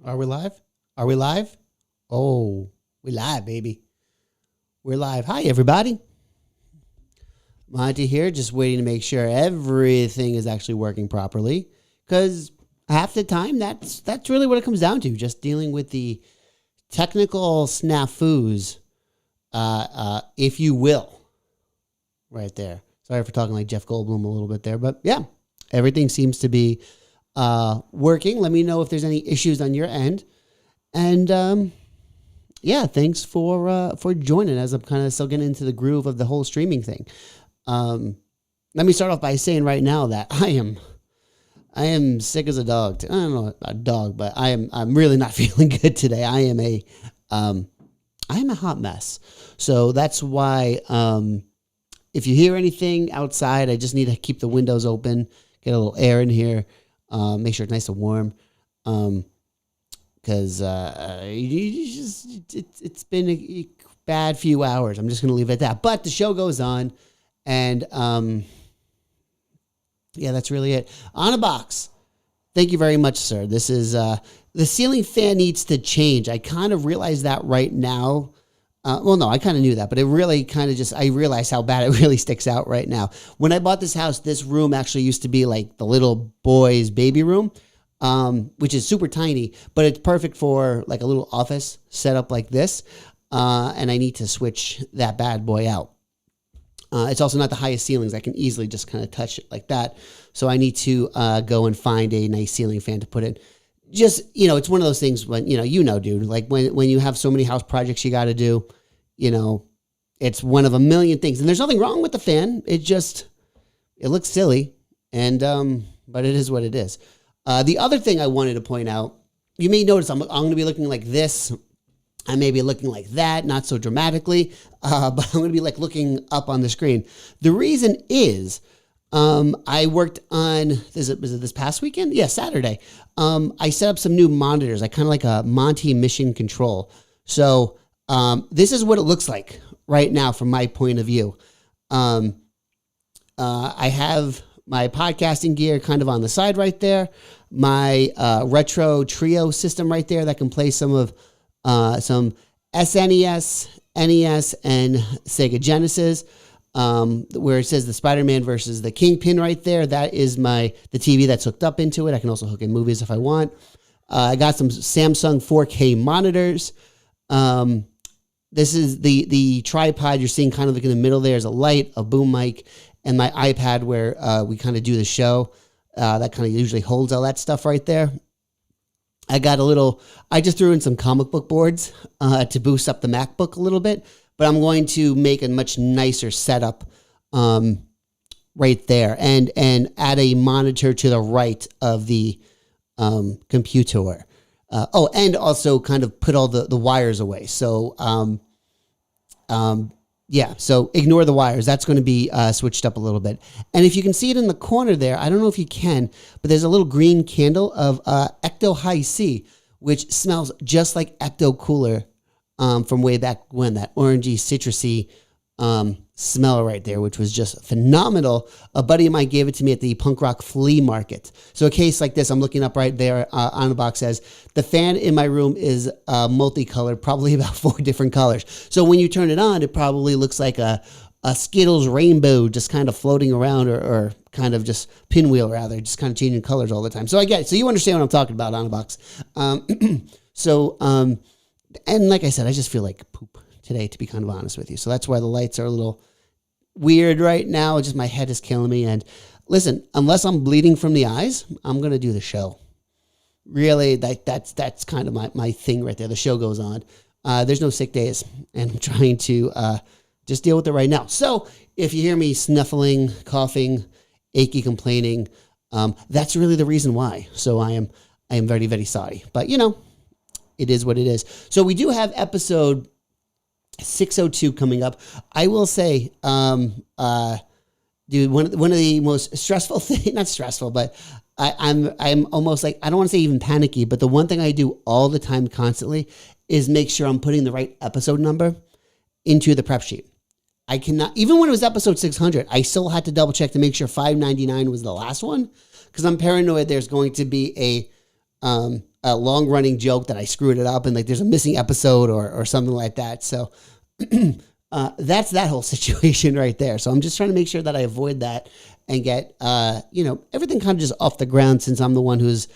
Are we live? Are we live? Oh, we live, baby. We're live. Hi, everybody. Monty here, just waiting to make sure everything is actually working properly. Because half the time, that's really what it comes down to. Just dealing with the technical snafus, if you will. Right there. Sorry for talking like Jeff Goldblum a little bit there. But yeah, everything seems to be working. Let me know if there's any issues on your end. And yeah, thanks for joining as I'm kind of still getting into the groove of the whole streaming thing. Let me start off by saying right now that I am sick as a dog. I don't know a dog, but I'm really not feeling good today. I am a hot mess. So that's why if you hear anything outside, I just need to keep the windows open, get a little air in here, make sure it's nice and warm. Because it's been a bad few hours. I'm just going to leave it at that. But the show goes on, and yeah, that's really it. On a box. Thank you very much, sir. This is the ceiling fan needs to change. I kind of realized that right now. Well, no, I kind of knew that, but it really kind of just, I realized how bad it really sticks out right now. When I bought this house, this room actually used to be like the little boy's baby room. Which is super tiny, but it's perfect for like a little office set up like this. And I need to switch that bad boy out. It's also not the highest ceilings. I can easily just kind of touch it like that. So I need to go and find a nice ceiling fan to put in. Just, it's one of those things when, dude, like when you have so many house projects you got to do, it's one of a million things. And there's nothing wrong with the fan. It looks silly. And, but it is what it is. The other thing I wanted to point out, you may notice I'm going to be looking like this. I may be looking like that, not so dramatically, but I'm going to be like looking up on the screen. The reason is I worked on, was it this past weekend? Yeah, Saturday. I set up some new monitors. I kind of like a Monty mission control. So this is what it looks like right now from my point of view. I have my podcasting gear kind of on the side right there. My retro trio system right there that can play some SNES, NES, and Sega Genesis. Where it says the Spider-Man versus the Kingpin right there. That is the TV that's hooked up into it. I can also hook in movies if I want. I got some Samsung 4K monitors. This is the tripod you're seeing kind of like in the middle there is a light, a boom mic, and my iPad where we kind of do the show. That kind of usually holds all that stuff right there. I just threw in some comic book boards to boost up the MacBook a little bit, but I'm going to make a much nicer setup right there and add a monitor to the right of the computer. And also kind of put all the wires away. So, yeah, so ignore the wires. That's going to be switched up a little bit. And if you can see it in the corner there, I don't know if you can, but there's a little green candle of Ecto High C, which smells just like Ecto Cooler from way back when, that orangey, citrusy smell right there, which was just phenomenal. A buddy of mine gave it to me at the punk rock flea market. So a case like this, I'm looking up right there on the box says, the fan in my room is multicolored, probably about 4 different colors. So when you turn it on, it probably looks like a Skittles rainbow just kind of floating around or kind of just pinwheel rather, just kind of changing colors all the time. So I get it. So you understand what I'm talking about on the box. And like I said, I just feel like poop today, to be kind of honest with you. So that's why the lights are a little weird right now. It's just my head is killing me. And listen, unless I'm bleeding from the eyes, I'm going to do the show. Really, that's kind of my thing right there. The show goes on. There's no sick days, and I'm trying to just deal with it right now. So if you hear me snuffling, coughing, achy, complaining, that's really the reason why. So I am very, very sorry. But, it is what it is. So we do have episode 602 coming up. I will say, dude, one of the most stressful things, not stressful, but I'm almost like, I don't want to say even panicky, but the one thing I do all the time constantly is make sure I'm putting the right episode number into the prep sheet. I cannot, even when it was episode 600, I still had to double check to make sure 599 was the last one, because I'm paranoid there's going to be a a long running joke that I screwed it up and like there's a missing episode or something like that. So that's that whole situation right there. So I'm just trying to make sure that I avoid that and get, everything kind of just off the ground since I'm the one who's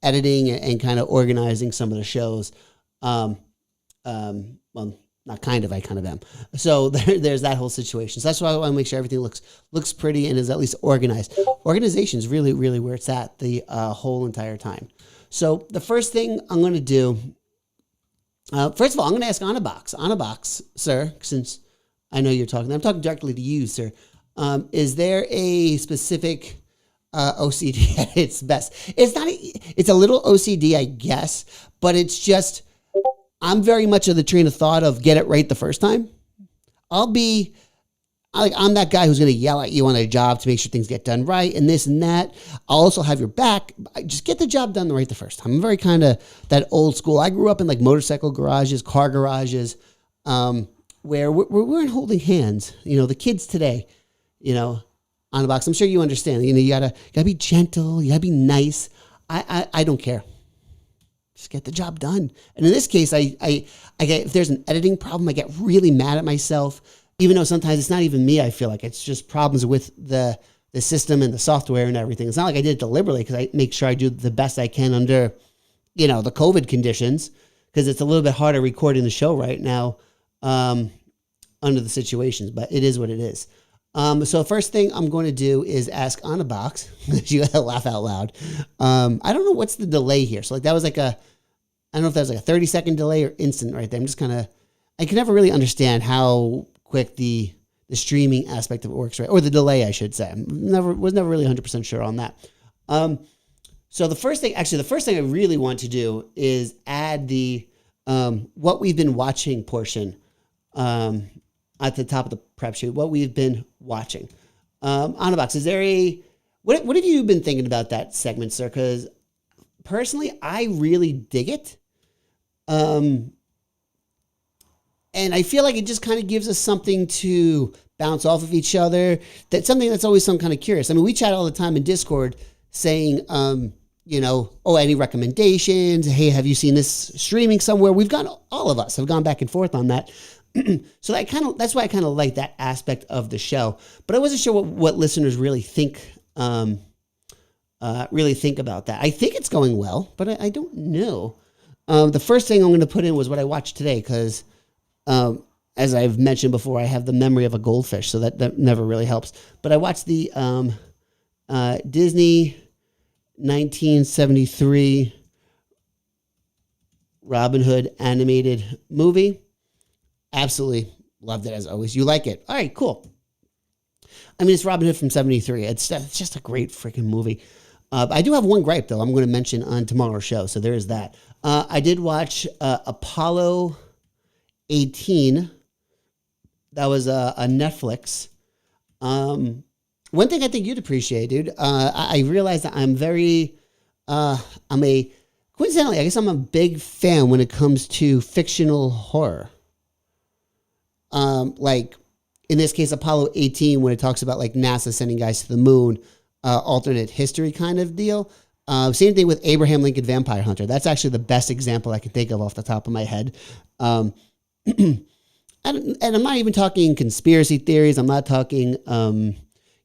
editing and kind of organizing some of the shows. Well, not kind of, I kind of am. So there's that whole situation. So that's why I want to make sure everything looks pretty and is at least organized. Organization is really, really where it's at the whole entire time. So the first thing I'm going to do, first of all, I'm going to ask Anabox, sir, since I know you're talking. I'm talking directly to you, sir. Is there a specific OCD at its best? It's a little OCD, I guess, but it's just, I'm very much of the train of thought of get it right the first time. I'm that guy who's going to yell at you on a job to make sure things get done right and this and that. I'll also have your back. Just get the job done right the first time. I'm very kind of that old school. I grew up in like motorcycle garages, car garages, where we weren't holding hands. The kids today, on the box. I'm sure you understand. You gotta be gentle. You gotta be nice. I don't care. Just get the job done. And in this case, I get, if there's an editing problem, I get really mad at myself, even though sometimes it's not even me. I feel like it's just problems with the system and the software and everything. It's not like I did it deliberately because I make sure I do the best I can under, the COVID conditions, because it's a little bit harder recording the show right now under the situations, but it is what it is. So first thing I'm going to do is ask Anabox. You gotta laugh out loud. I don't know what's the delay here. So that was I don't know if that was like a 30-second delay or instant right there. I'm just I can never really understand how quick the streaming aspect of it works, right? Or the delay, I should say. Was never really 100% sure on that. So the first thing I really want to do is add the what we've been watching portion at the top of the prep sheet, what we've been watching. Anabox, is there what have you been thinking about that segment, sir? Because personally, I really dig it. And I feel like it just kind of gives us something to bounce off of each other. That's something that's always some kind of curious. I mean, we chat all the time in Discord saying, any recommendations? Hey, have you seen this streaming somewhere? All of us have gone back and forth on that. So that's why I kind of like that aspect of the show. But I wasn't sure what listeners really think about that. I think it's going well, but I don't know. The first thing I'm going to put in was what I watched today because, as I've mentioned before, I have the memory of a goldfish, so that never really helps. But I watched the Disney 1973 Robin Hood animated movie. Absolutely loved it as always. You like it? All right, cool. I mean, it's Robin Hood from 73. It's just a great freaking movie. I do have one gripe, though, I'm going to mention on tomorrow's show, so there is that. I did watch Apollo 18. That was a Netflix. One thing I think you'd appreciate, dude, I realized that coincidentally, I guess I'm a big fan when it comes to fictional horror. Like in this case, Apollo 18, when it talks about like NASA sending guys to the moon, alternate history kind of deal. Same thing with Abraham Lincoln Vampire Hunter. That's actually the best example I can think of off the top of my head. And I'm not even talking conspiracy theories. I'm not talking,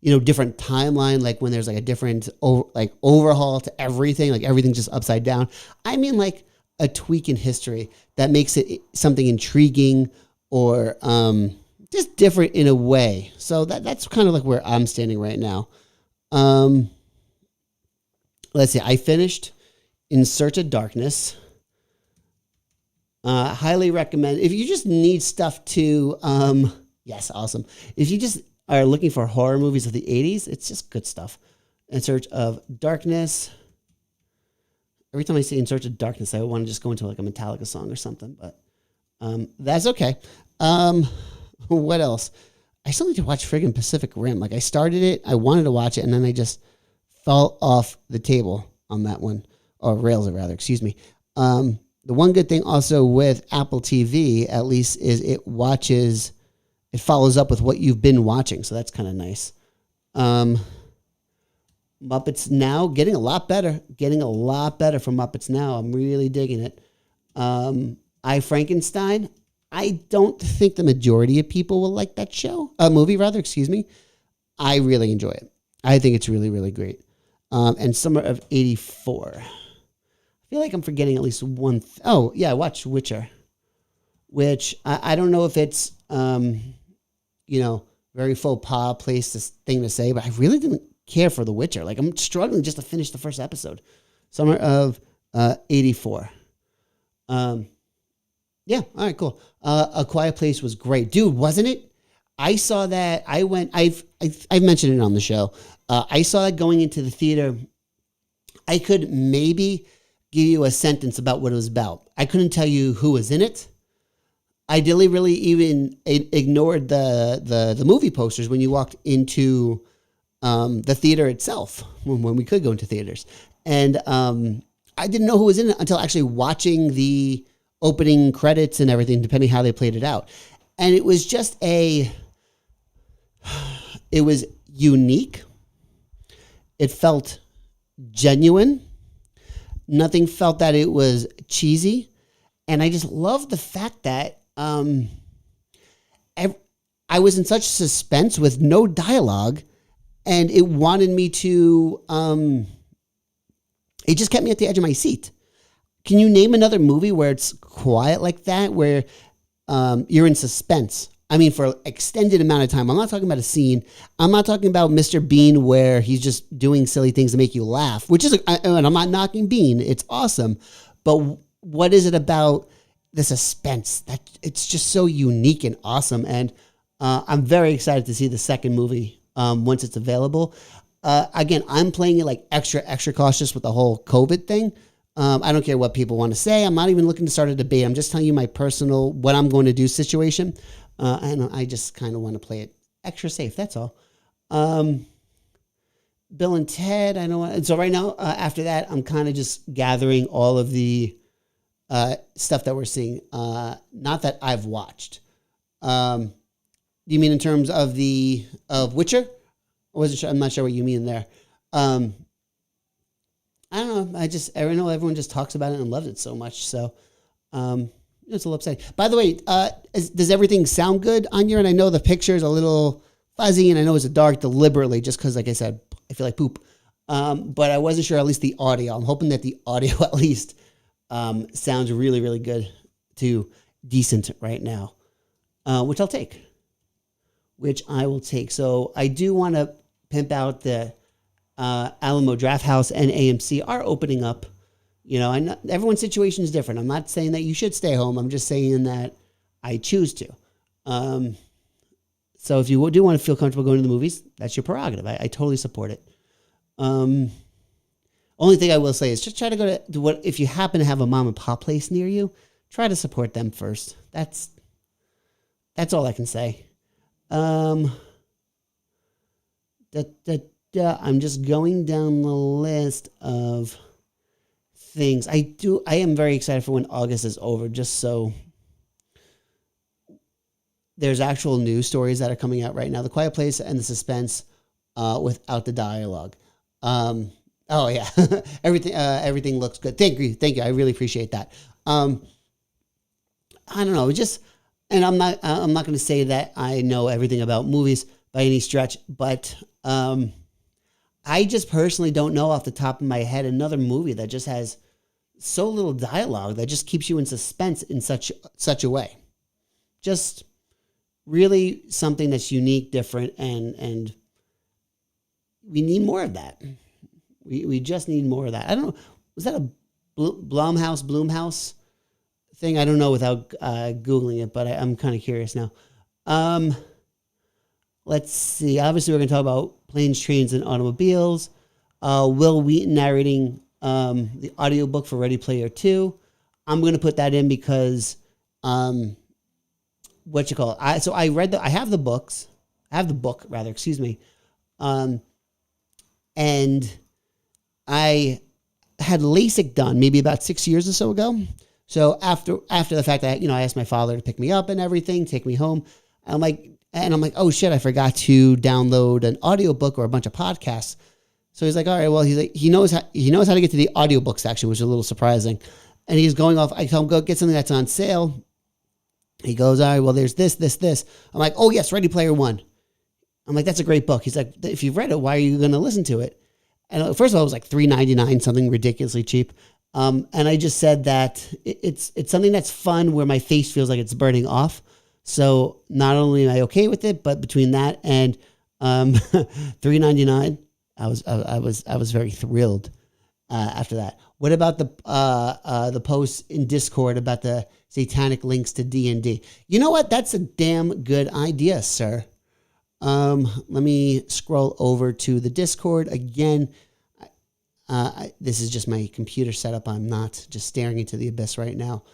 different timeline, like when there's like a different overhaul to everything, like everything's just upside down. I mean like a tweak in history that makes it something intriguing or just different in a way. So that's kind of like where I'm standing right now. Let's see. I finished In Search of Darkness. Highly recommend. If you just need stuff to, yes, awesome. If you just are looking for horror movies of the 80s, it's just good stuff. In Search of Darkness. Every time I say In Search of Darkness, I want to just go into like a Metallica song or something, but that's okay. What else? I still need to watch friggin' Pacific Rim. Like I started it, I wanted to watch it, and then I just fell off the table on that one, or rails rather, excuse me. The one good thing also with Apple TV, at least, is it follows up with what you've been watching, so that's kind of nice. Muppets Now, getting a lot better from Muppets Now. I'm really digging it. I, Frankenstein, I don't think the majority of people will like that movie rather, excuse me. I really enjoy it. I think it's really, really great. And Summer of 84. I feel like I'm forgetting at least one. Oh, yeah, I watched Witcher, which I don't know if it's, very faux pas thing to say, but I really didn't care for The Witcher. Like, I'm struggling just to finish the first episode. Summer of 84. Yeah, all right, cool. A Quiet Place was great. Dude, wasn't it? I saw that. I've mentioned it on the show. I saw that going into the theater. I could maybe give you a sentence about what it was about. I couldn't tell you who was in it. I really even ignored the movie posters when you walked into the theater itself, when we could go into theaters. And I didn't know who was in it until actually watching the opening credits and everything, depending how they played it out. And it was just it was unique. It felt genuine. Nothing felt that it was cheesy. And I just love the fact that I was in such suspense with no dialogue, and it wanted me to, it just kept me at the edge of my seat. Can you name another movie where it's quiet like that, where you're in suspense? I mean, for an extended amount of time. I'm not talking about a scene. I'm not talking about Mr. Bean where he's just doing silly things to make you laugh, which is, and I'm not knocking Bean. It's awesome. But what is it about the suspense that it's just so unique and awesome? And I'm very excited to see the second movie once it's available. Again, I'm playing it like extra cautious with the whole COVID thing. I don't care what people want to say. I'm not even looking to start a debate. I'm just telling you my personal, what I'm going to do situation. And I just kind of want to play it extra safe. That's all. Bill and Ted, I don't want. So right now, after that, I'm kind of just gathering all of the stuff that we're seeing. Not that I've watched. Do you mean in terms of of Witcher? I wasn't sure. I'm not sure what you mean there. I don't know. I know everyone just talks about it and loves it so much. So it's a little upsetting. By the way, does everything sound good on your end? I know the picture is a little fuzzy, and I know it's dark deliberately just because, like I said, I feel like poop. But I wasn't sure, at least the audio. I'm hoping that the audio at least sounds really, really good to decent right now, which I'll take. I will take. So I do want to pimp out the Alamo Draft House and AMC are opening up. You know, and everyone's situation is different. I'm not saying that you should stay home. I'm just saying that I choose to. So if you do want to feel comfortable going to the movies, that's your prerogative. I totally support it. Only thing I will say is just try to go to what, if you happen to have a mom and pop place near you, try to support them first. That's all I can say. I'm just going down the list of things. I am very excited for when August is over, just so there's actual news stories that are coming out right now. The Quiet Place and the suspense without the dialogue. Oh yeah, everything looks good. Thank you. I really appreciate that. I don't know, and I'm not going to say that I know everything about movies by any stretch, but I just personally don't know off the top of my head another movie that just has so little dialogue that just keeps you in suspense in such a way. Just really something that's unique, different, and we need more of that. We just need more of that. I don't know. Was that a Blumhouse thing? I don't know without Googling it, but I'm kind of curious now. Let's see. Obviously, we're going to talk about Planes, Trains, and Automobiles. Will Wheaton narrating the audiobook for Ready Player 2. I'm going to put that in because, I have the books. I have the book, rather, excuse me. And I had LASIK done maybe about 6 years or so ago. So after the fact that, I asked my father to pick me up and everything, take me home. I'm like, oh shit, I forgot to download an audiobook or a bunch of podcasts. So he's like, all right, well, he's like, he knows how to get to the audiobook section, which is a little surprising. And he's going off. I tell him, go get something that's on sale. He goes, all right, well, there's this. I'm like, oh, yes, Ready Player One. I'm like, that's a great book. He's like, if you've read it, why are you going to listen to it? And first of all, it was like $3.99, something ridiculously cheap. And I just said that it's something that's fun where my face feels like it's burning off. So not only am I okay with it, but between that and $3.99, I was very thrilled after that. What about the posts in Discord about the satanic links to D&D? You know what? That's a damn good idea, sir. Let me scroll over to the Discord again. This is just my computer setup. I'm not just staring into the abyss right now.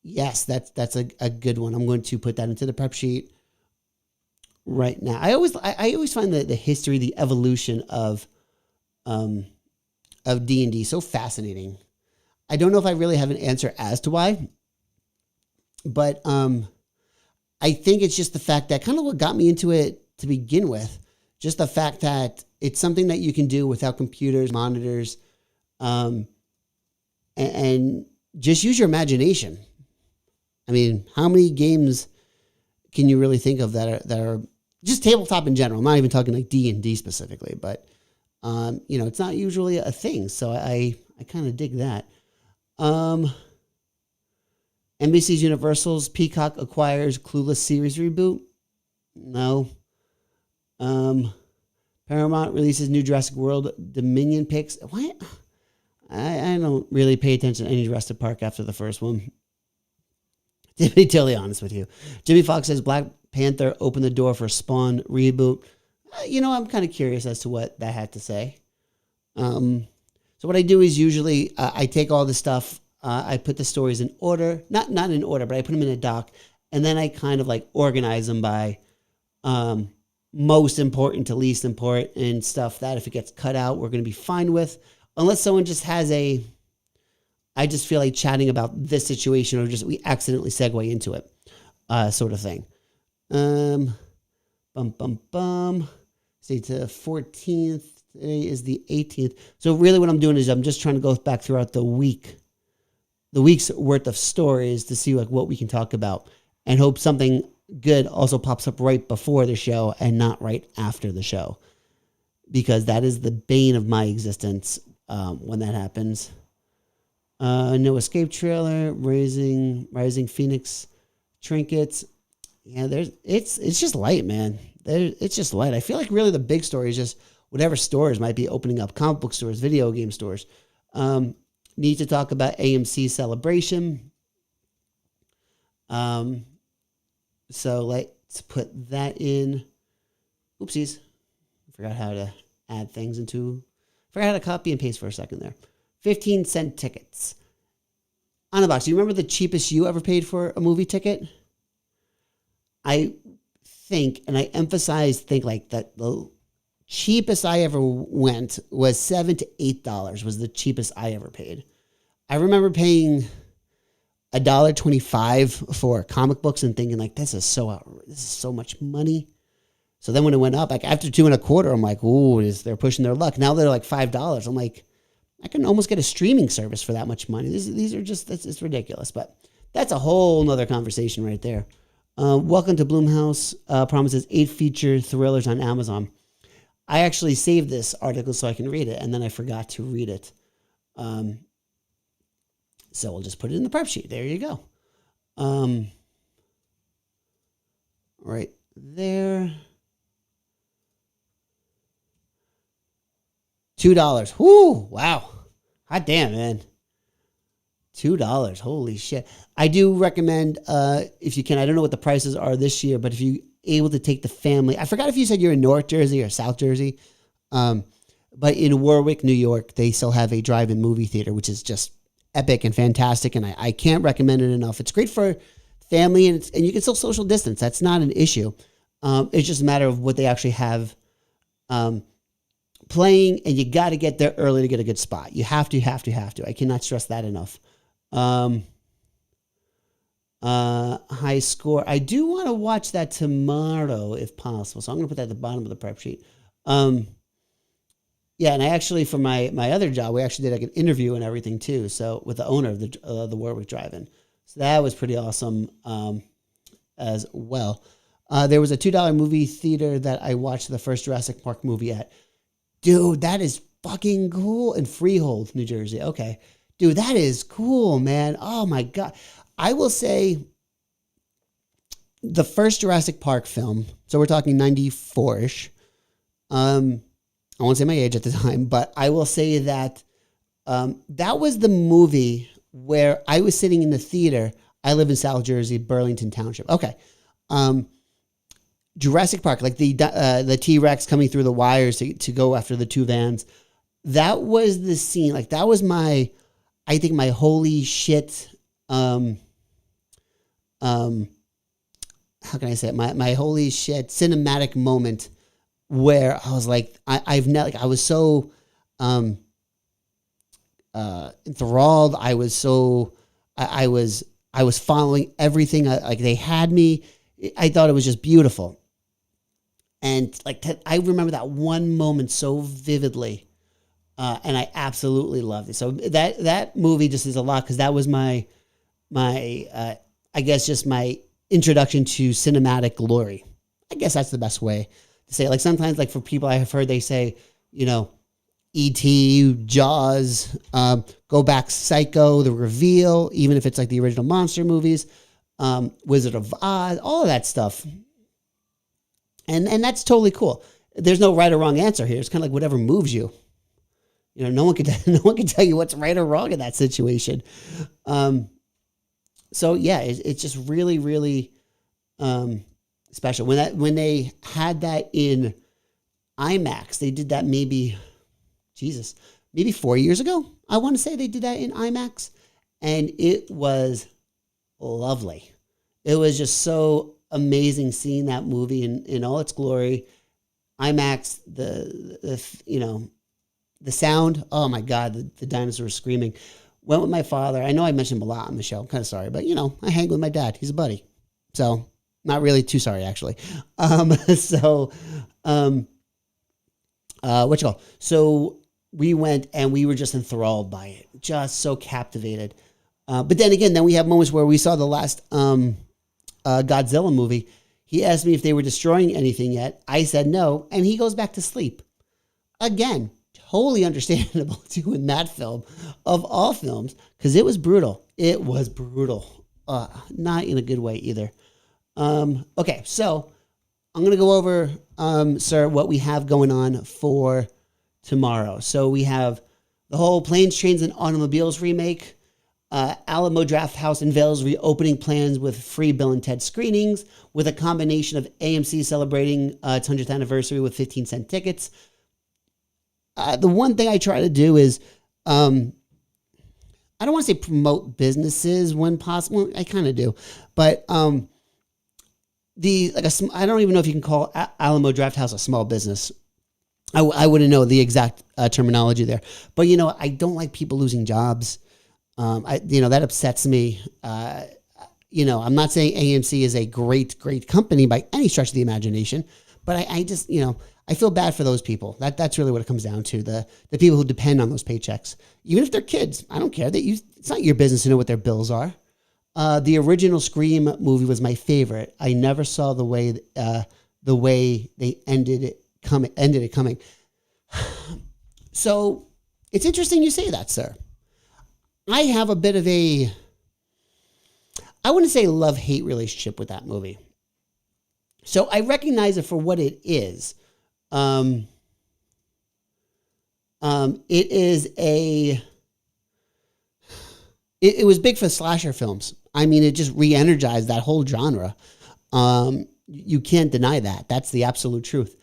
Yes, that's a good one. I'm going to put that into the prep sheet right now. I always find the history, the evolution of D&D so fascinating. I don't know if I really have an answer as to why, but I think it's just the fact that kind of what got me into it to begin with. Just the fact that it's something that you can do without computers, monitors, and just use your imagination. I mean, how many games can you really think of that are just tabletop in general? I'm not even talking like D&D specifically, but it's not usually a thing. So I kind of dig that. NBC's Universal's Peacock acquires Clueless series reboot. No. Paramount releases new Jurassic World Dominion picks. What? I don't really pay attention to any Jurassic Park after the first one. To be totally honest with you. Jimmy Fox says Black Panther opened the door for Spawn reboot. I'm kind of curious as to what that had to say. So what I do is usually I take all the stuff, I put the stories in order, not in order, but I put them in a doc, and then I kind of like organize them by most important to least important and stuff that if it gets cut out, we're going to be fine with, unless someone just has I just feel like chatting about this situation or just we accidentally segue into it, sort of thing. See, to 14th. Today is the 18th. So really what I'm doing is I'm just trying to go back throughout the week's worth of stories to see like what we can talk about and hope something good also pops up right before the show and not right after the show, because that is the bane of my existence when that happens. No Escape trailer, Rising Phoenix trinkets. Yeah, it's just light, man. It's just light. I feel like really the big story is just whatever stores might be opening up, comic book stores, video game stores. Need to talk about AMC Celebration. So let's put that in. Oopsies. Forgot how to add things forgot how to copy and paste for a second there. 15-cent tickets. On a box. Do you remember the cheapest you ever paid for a movie ticket? I think, and I think like that the cheapest I ever went was $7 to $8 was the cheapest I ever paid. I remember paying $1.25 for comic books and thinking like, this is so much money. So then when it went up, like after $2.25, I'm like, ooh, they're pushing their luck. Now they're like $5. I'm like, I can almost get a streaming service for that much money. These are just, it's ridiculous. But that's a whole nother conversation right there. Welcome to Blumhouse. Promises 8 feature thrillers on Amazon. I actually saved this article so I can read it, and then I forgot to read it. So we'll just put it in the prep sheet. There you go. Right there. $2. Whoo! Wow. Hot damn, man. $2. Holy shit. I do recommend, if you can, I don't know what the prices are this year, but if you're able to take the family, I forgot if you said you're in North Jersey or South Jersey, but in Warwick, New York, they still have a drive-in movie theater, which is just epic and fantastic, and I can't recommend it enough. It's great for family, and you can still social distance. That's not an issue. It's just a matter of what they actually have playing, and you got to get there early to get a good spot. You have to. I cannot stress that enough. high score. I do want to watch that tomorrow if possible. So I'm going to put that at the bottom of the prep sheet. Yeah, and I actually, for my other job, we actually did like an interview and everything too. So with the owner of the Warwick Drive-In. So that was pretty awesome as well. There was a $2 movie theater that I watched the first Jurassic Park movie at. Dude, that is fucking cool. In Freehold, New Jersey. Okay. Dude, that is cool, man. Oh my God. I will say the first Jurassic Park film, so we're talking 94-ish. I won't say my age at the time, but I will say that that was the movie where I was sitting in the theater. I live in South Jersey, Burlington Township. Okay. Jurassic Park, like the T-Rex coming through the wires to go after the two vans. That was the scene. Like that was I think my holy shit. How can I say it? My holy shit cinematic moment where I was like, I've never, like, I was so enthralled. I was so, I was following everything. Like they had me. I thought it was just beautiful. And like, I remember that one moment so vividly. And I absolutely loved it. So that movie just is a lot, because that was my I guess just my introduction to cinematic glory. I guess that's the best way to say it. Like sometimes, like for people I have heard, they say, you know, E.T., Jaws, go back, Psycho, The Reveal, even if it's like the original monster movies, Wizard of Oz, all of that stuff. And that's totally cool. There's no right or wrong answer here. It's kind of like whatever moves you. You know, no one can tell you what's right or wrong in that situation. So yeah, it's just really, really special. When they had that in IMAX, they did that maybe 4 years ago. I want to say they did that in IMAX, and it was lovely. It was just so amazing seeing that movie in all its glory. IMAX, the sound. Oh my God, the dinosaurs screaming. Went with my father. I know I mentioned him a lot on the show. I'm kind of sorry, but you know, I hang with my dad. He's a buddy. So not really too sorry, actually. So we went and we were just enthralled by it. Just so captivated. But then again, we have moments where we saw the last Godzilla movie. He asked me if they were destroying anything yet. I said no, and he goes back to sleep. Again, totally understandable too in that film, of all films, because it was brutal. It was brutal. Not in a good way either. Okay, so I'm going to go over, sir, what we have going on for tomorrow. So we have the whole Planes, Trains, and Automobiles remake. Alamo Drafthouse unveils reopening plans with free Bill and Ted screenings, with a combination of AMC celebrating its 100th anniversary with 15-cent tickets. The one thing I try to do is, I don't want to say promote businesses when possible. I kind of do, but I don't even know if you can call Alamo Drafthouse a small business. I wouldn't know the exact terminology there, but you know, I don't like people losing jobs. That upsets me. I'm not saying AMC is a great company by any stretch of the imagination, but I just, I feel bad for those people. That's really what it comes down to. The people who depend on those paychecks, even if they're kids. I don't care. It's not your business to know what their bills are. The original Scream movie was my favorite. I never saw the way they ended it coming. So it's interesting you say that, sir. I have a bit of I wouldn't say love-hate relationship with that movie. So I recognize it for what it is. It was big for slasher films. I mean, it just re-energized that whole genre. You can't deny that. That's the absolute truth.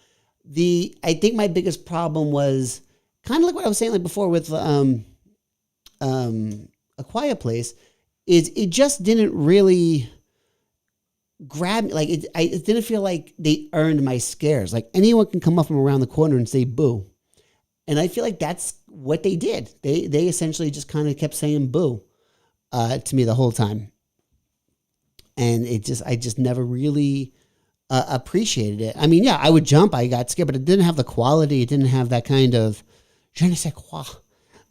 I think my biggest problem was kind of like what I was saying like before with A Quiet Place, is it just didn't really grab me. Like it didn't feel like they earned my scares. Like anyone can come up from around the corner and say boo. And I feel like that's what they did. They essentially just kind of kept saying boo to me the whole time. And I just never really appreciated it. I mean, yeah, I would jump, I got scared, but it didn't have the quality. It didn't have that kind of je ne sais quoi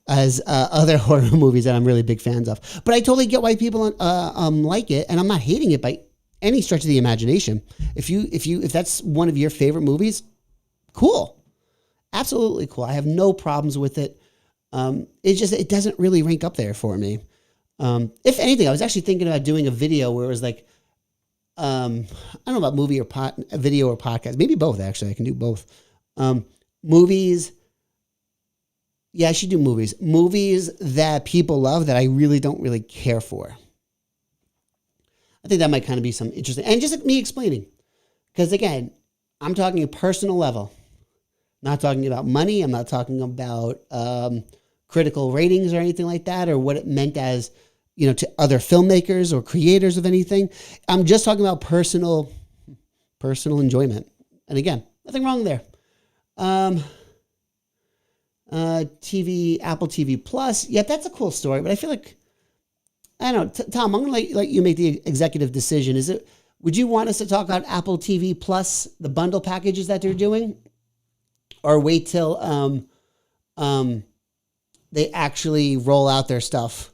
as other horror movies that I'm really big fans of. But I totally get why people like it, and I'm not hating it by any stretch of the imagination. If that's one of your favorite movies, cool, absolutely cool. I have no problems with it. It doesn't really rank up there for me. If anything, I was actually thinking about doing a video where it was like, I don't know about video or podcast, maybe both actually. I can do both. Movies. Yeah, I should do movies. Movies that people love that I really don't really care for. I think that might kind of be some interesting, and just me explaining. Because again, I'm talking a personal level. Not talking about money. I'm not talking about critical ratings or anything like that, or what it meant as, to other filmmakers or creators of anything. I'm just talking about personal enjoyment. And again, nothing wrong there. Apple TV Plus. Yeah, that's a cool story, but I feel like, I don't know, Tom, I'm going to let you make the executive decision. Would you want us to talk about Apple TV Plus, the bundle packages that they're doing, or wait till they actually roll out their stuff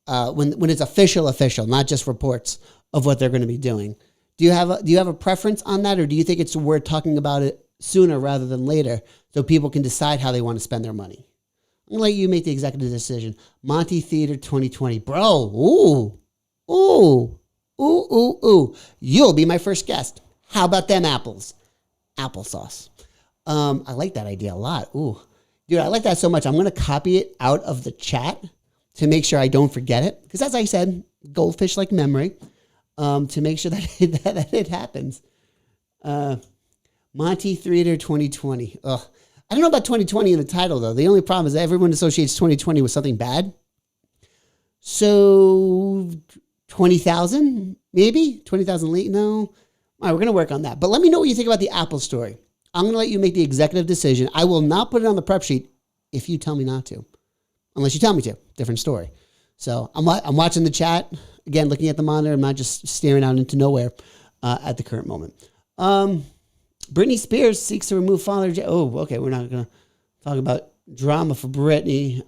when it's official, not just reports of what they're going to be doing? Do you have a preference on that, or do you think it's worth talking about it sooner rather than later so people can decide how they want to spend their money? I'm going to let you make the executive decision. Monty Theater 2020. Bro, ooh. You'll be my first guest. How about them apples? Applesauce. I like that idea a lot. Ooh. Dude, I like that so much. I'm going to copy it out of the chat to make sure I don't forget it. Because as I said, goldfish-like memory, to make sure that it happens. Monty Theater 2020. Ugh. I don't know about 2020 in the title, though. The only problem is that everyone associates 2020 with something bad. So 20,000, maybe? 20,000 late? No. All right, we're going to work on that. But let me know what you think about the Apple story. I'm going to let you make the executive decision. I will not put it on the prep sheet if you tell me not to. Unless you tell me to. Different story. So I'm watching the chat. Again, looking at the monitor. I'm not just staring out into nowhere at the current moment. Britney Spears seeks to remove father. Oh, okay. We're not going to talk about drama for Britney.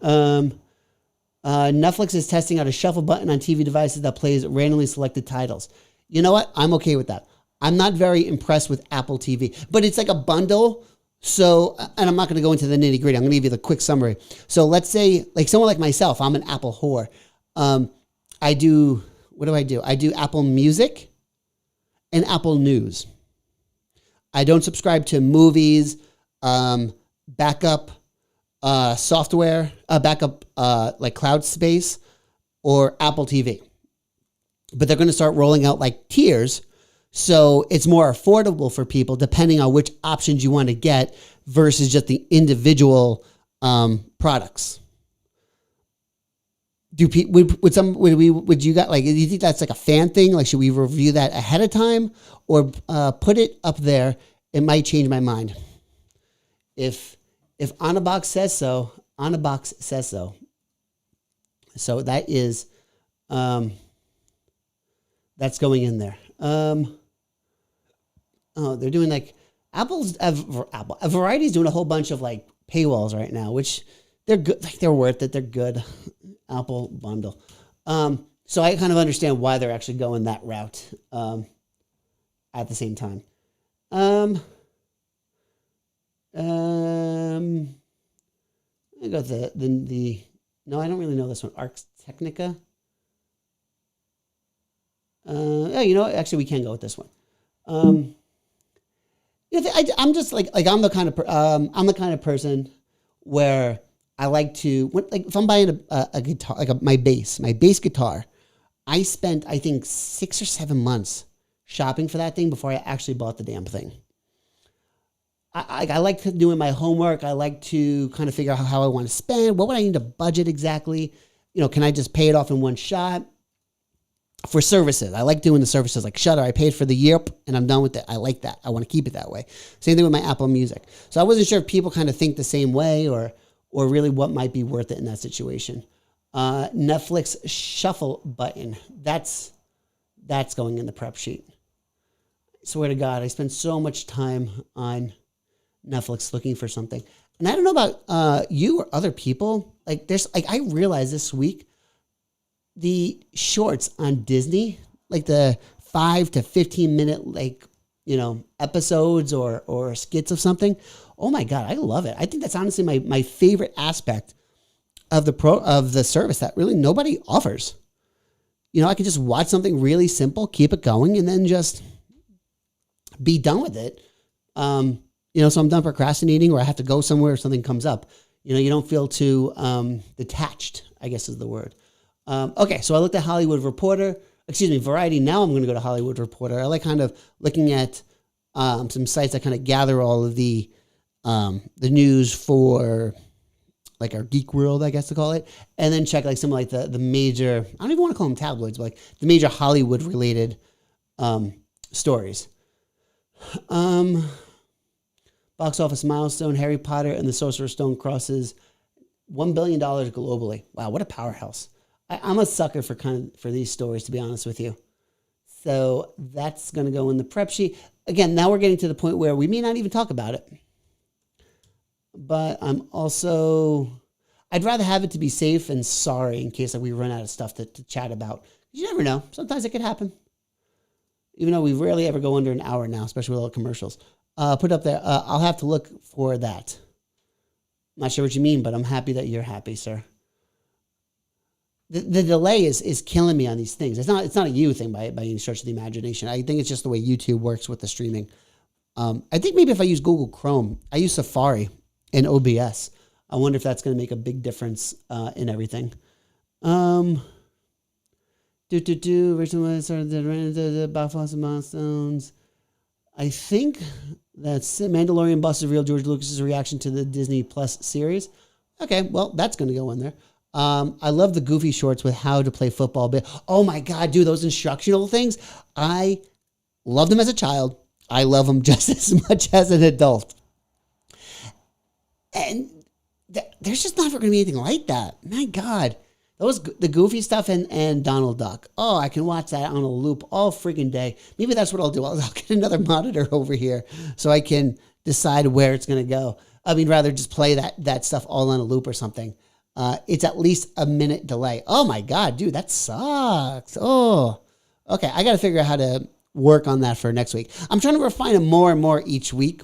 Netflix is testing out a shuffle button on TV devices that plays randomly selected titles. You know what? I'm okay with that. I'm not very impressed with Apple TV, but it's like a bundle. So, and I'm not going to go into the nitty gritty. I'm going to give you the quick summary. So let's say, like someone like myself, I'm an Apple whore. What do? I do Apple Music and Apple News. I don't subscribe to movies, backup software, backup like Cloud Space or Apple TV. But they're going to start rolling out like tiers, so it's more affordable for people depending on which options you want to get versus just the individual products. Would you got like? Do you think that's like a fan thing? Like, should we review that ahead of time or put it up there? It might change my mind. If Anabox says so, Anabox says so. So that is, that's going in there. They're doing like Variety's doing a whole bunch of like paywalls right now, which they're good. Like they're worth it. They're good. Apple bundle. So I kind of understand why they're actually going that route at the same time. I got the no, I don't really know this one. Arcs Technica. Yeah, actually we can go with this one. I'm just like I'm the kind of person where I like to, if I'm buying a guitar, like my bass guitar, I spent, I think, 6 or 7 months shopping for that thing before I actually bought the damn thing. I like doing my homework. I like to kind of figure out how I want to spend. What would I need to budget exactly? Can I just pay it off in one shot? For services, I like doing the services like Shudder. I paid for the year and I'm done with it. I like that. I want to keep it that way. Same thing with my Apple Music. So I wasn't sure if people kind of think the same way or really what might be worth it in that situation. Netflix shuffle button. That's That's going in the prep sheet. I swear to God, I spend so much time on Netflix looking for something. And I don't know about you or other people. Like I realized this week, the shorts on Disney, like the 5 to 15 minute, episodes or skits of something. Oh my God, I love it. I think that's honestly my favorite aspect of the service that really nobody offers. I can just watch something really simple, keep it going, and then just be done with it. So I'm done procrastinating, or I have to go somewhere if something comes up. You don't feel too detached, I guess is the word. Okay, so I looked at Variety. Now I'm going to go to Hollywood Reporter. I like kind of looking at some sites that kind of gather all of the news for like our geek world, I guess to call it, and then check like some like the major, I don't even want to call them tabloids, but like the major Hollywood related stories. Box office milestone: Harry Potter and the Sorcerer's Stone crosses $1 billion globally. Wow, what a powerhouse. I'm a sucker for these stories, to be honest with you. So that's going to go in the prep sheet. Again, now we're getting to the point where we may not even talk about it. But I'd rather have it to be safe and sorry in case we run out of stuff to chat about. You never know. Sometimes it could happen. Even though we rarely ever go under an hour now, especially with all the commercials. Put up there. I'll have to look for that. Not sure what you mean, but I'm happy that you're happy, sir. The delay is killing me on these things. It's not a you thing by any stretch of the imagination. I think it's just the way YouTube works with the streaming. I think maybe if I use Google Chrome, I use Safari and OBS. I wonder if that's going to make a big difference in everything. Recently started the box office milestones. I think that's it. Mandalorian busted real George Lucas's reaction to the Disney Plus series. Okay, well, that's going to go in there. I love the goofy shorts with how to play football. But oh my God, dude, those instructional things. I loved them as a child. I love them just as much as an adult. And there's just never going to be anything like that. My God. The goofy stuff and Donald Duck. Oh, I can watch that on a loop all freaking day. Maybe that's what I'll do. I'll get another monitor over here so I can decide where it's going to go. I mean, rather just play that stuff all on a loop or something. It's at least a minute delay. Oh my God, dude, that sucks. Oh, okay. I got to figure out how to work on that for next week. I'm trying to refine it more and more each week.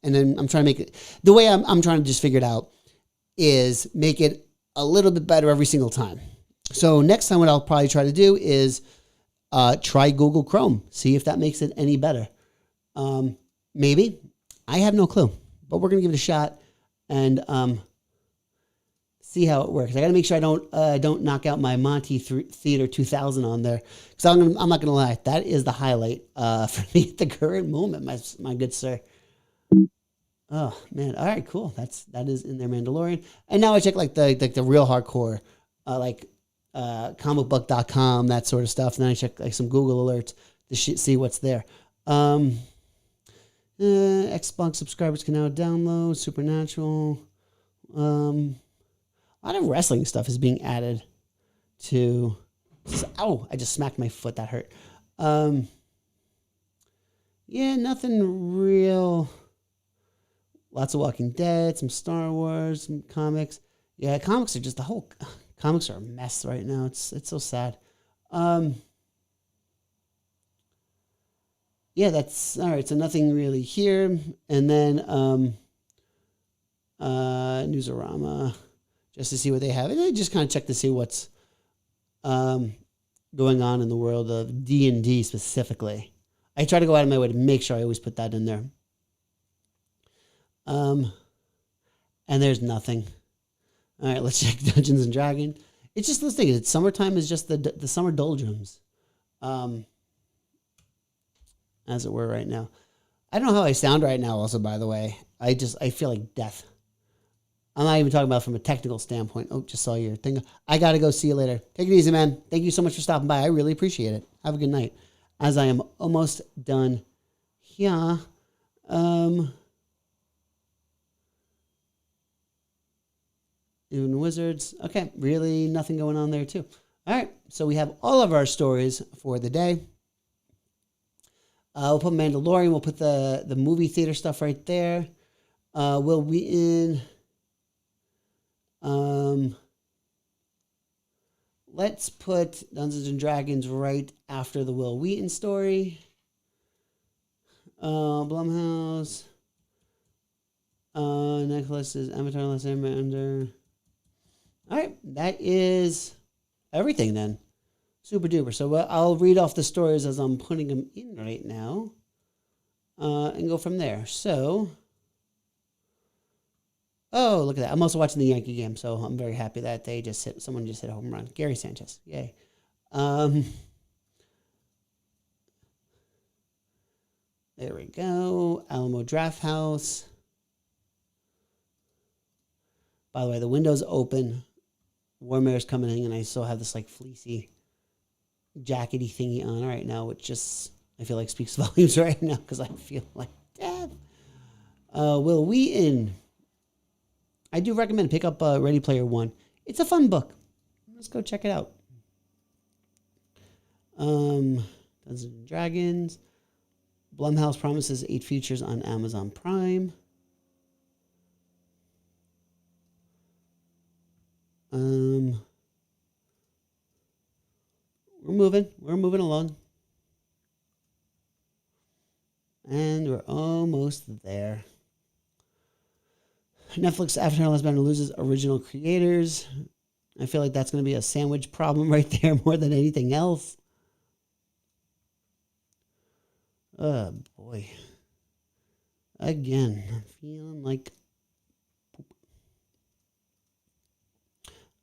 And then I'm trying to make it, the way I'm trying to just figure it out is make it a little bit better every single time. So next time what I'll probably try to do is try Google Chrome. See if that makes it any better. Maybe. I have no clue. But we're going to give it a shot and see how it works. I got to make sure I don't knock out my Monty Theater 2000 on there. Because I'm not going to lie. That is the highlight for me at the current moment, my good sir. Oh man! All right, cool. That is in there, Mandalorian. And now I check like the real hardcore, comicbook.com, that sort of stuff. And then I check like some Google alerts to see what's there. Xbox subscribers can now download Supernatural. A lot of wrestling stuff is being added to. Ow! I just smacked my foot. That hurt. Yeah, nothing real. Lots of Walking Dead, some Star Wars, some comics. Yeah, comics are just comics are a mess right now. It's so sad. Yeah, that's all right. So nothing really here, and then Newsarama, just to see what they have, and I just kind of check to see what's going on in the world of D&D specifically. I try to go out of my way to make sure I always put that in there. And there's nothing. All right, let's check Dungeons and Dragons. It's just this thing. It's summertime is just the summer doldrums, as it were right now. I don't know how I sound right now. Also, by the way, I feel like death. I'm not even talking about from a technical standpoint. Oh, just saw your thing. I gotta go. See you later. Take it easy, man. Thank you so much for stopping by. I really appreciate it. Have a good night. As I am almost done here. Even Wizards. Okay, really nothing going on there too. All right, so we have all of our stories for the day. We'll put Mandalorian. We'll put the movie theater stuff right there. Will Wheaton. Let's put Dungeons and Dragons right after the Will Wheaton story. Blumhouse. Next is Avatar: Last Airbender. All right, that is everything then. Super duper. So I'll read off the stories as I'm putting them in right now, and go from there. So, oh, look at that! I'm also watching the Yankee game, so I'm very happy that someone just hit a home run. Gary Sanchez, yay! There we go. Alamo Draft House. By the way, the window's open. Warm air's coming in, and I still have this like fleecy, jackety thingy on right now, which just I feel like speaks volumes right now because I feel like death. Will Wheaton. I do recommend pick up Ready Player One. It's a fun book. Let's go check it out. Dungeons and Dragons. Blumhouse promises 8 features on Amazon Prime. We're moving along. And we're almost there. Netflix Avatar: Last Airbender loses original creators. I feel like that's going to be a sandwich problem right there more than anything else. Oh, boy. Again, I'm feeling like poop.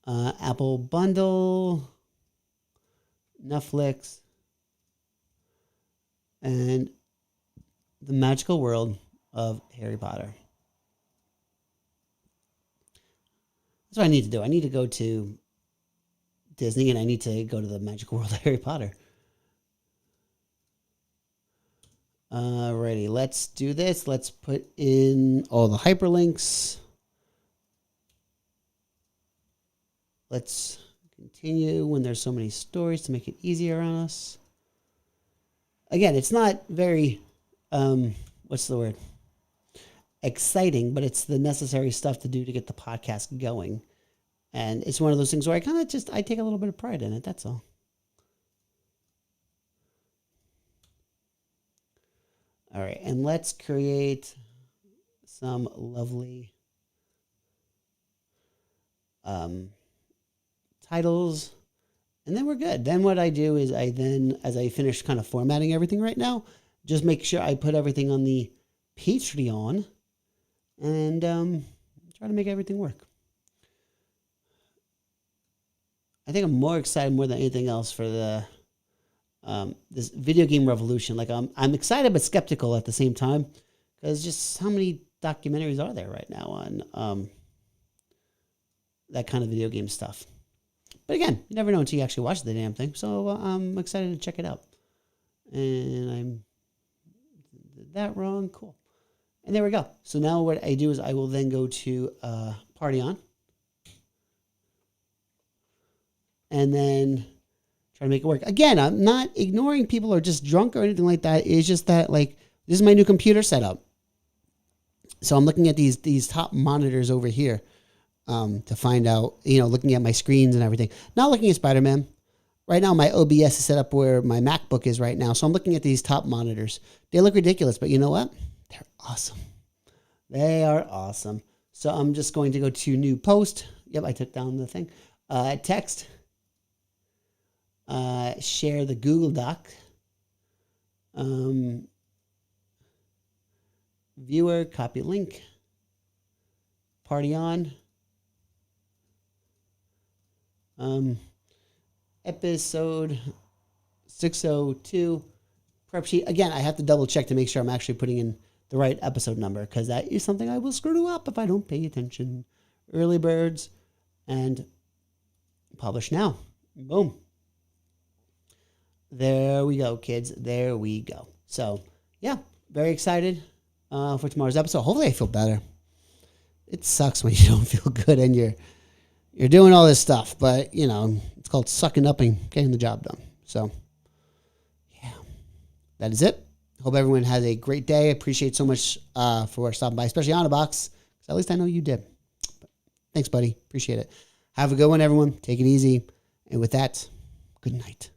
Apple Bundle, Netflix, and The Magical World of Harry Potter. That's what I need to do. I need to go to Disney and I need to go to The Magical World of Harry Potter. Alrighty, let's do this. Let's put in all the hyperlinks. Let's continue when there's so many stories to make it easier on us. Again, it's not very, what's the word? Exciting, but it's the necessary stuff to do to get the podcast going. And it's one of those things where I kind of I take a little bit of pride in it. That's all. All right, and let's create some lovely titles, and then we're good. Then what I do is as I finish kind of formatting everything right now, just make sure I put everything on the Patreon and try to make everything work. I think I'm more excited more than anything else for the this video game revolution. Like I'm excited but skeptical at the same time because just how many documentaries are there right now on that kind of video game stuff. But again, you never know until you actually watch the damn thing. So I'm excited to check it out. And did that wrong. Cool. And there we go. So now what I do is I will then go to Party On. And then try to make it work. Again, I'm not ignoring people or just drunk or anything like that. It's just that, like, this is my new computer setup. So I'm looking at these top monitors over here to find out, looking at my screens and everything. Not looking at Spider-Man. Right now, my OBS is set up where my MacBook is right now. So I'm looking at these top monitors. They look ridiculous, but you know what? They're awesome. They are awesome. So I'm just going to go to New Post. Yep, I took down the thing. Text. Share the Google Doc. Viewer, copy link. Party On. Episode 602. Prep sheet. Again, I have to double check to make sure I'm actually putting in the right episode number because that is something I will screw up if I don't pay attention. Early birds and publish now. Boom. There we go, kids. There we go. So, yeah, very excited for tomorrow's episode. Hopefully I feel better. It sucks when you don't feel good and you're doing all this stuff, but, it's called sucking up and getting the job done. So, yeah, that is it. Hope everyone has a great day. I appreciate so much for stopping by, especially on a box, because at least I know you did. Thanks, buddy. Appreciate it. Have a good one, everyone. Take it easy. And with that, good night.